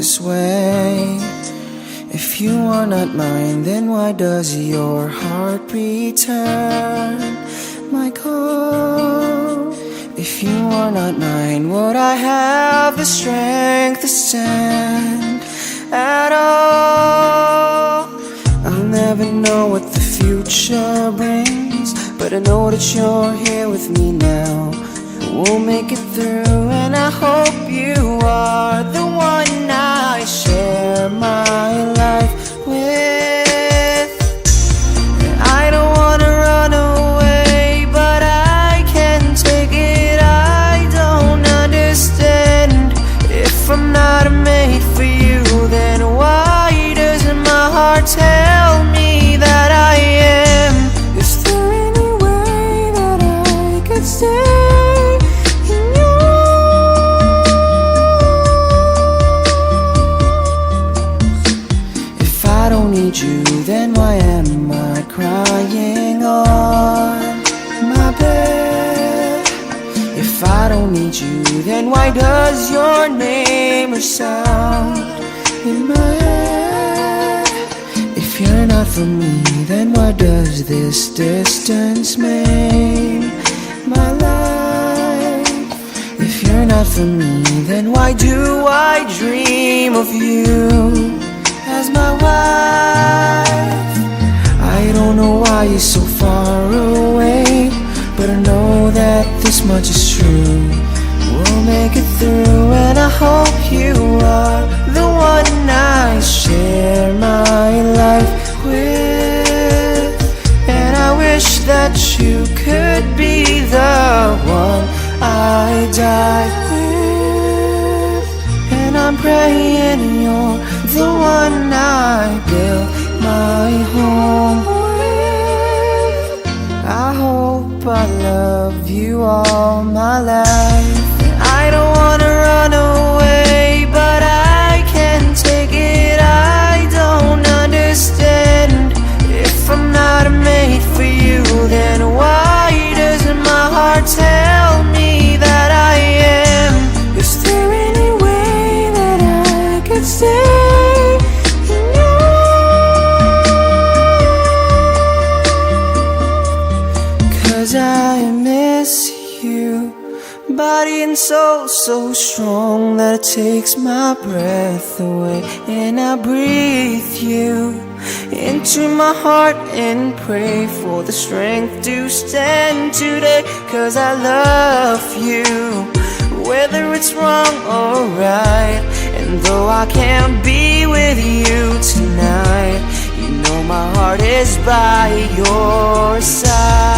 this way. If you are not mine, then why does your heart return my call? If you are not mine, would I have the strength to stand at all? I'll never know what the future brings, but I know that you're here with me now. We'll make it through, and I hope you are the one I share my life with. And I don't wanna run away, but I can't take it. I don't understand. If I'm not made for you, then why doesn't my heart tell me that I am? Is there any way that I could stay? You, then why am I crying on my bed? If I don't need you, then why does your name resound in my head? If you're not for me, then why does this distance make my life? If you're not for me, then why do I dream of you as my wife? I don't know why you're so far away, but I know that this much is true. We'll make it through, and I hope you are the one I share my life with. And I wish that you could be the one I die with. And I'm praying you're the one I built my home with. I hope I love you all my life. And I don't wanna run away, but I can't take it. I don't understand. If I'm not made for you, then why doesn't my heart tell me that I am? Is there any way that I could stay? I miss you, body and soul so strong that it takes my breath away. And I breathe you into my heart and pray for the strength to stand today. 'Cause I love you, whether it's wrong or right. And though I can't be with you tonight, you know my heart is by your side.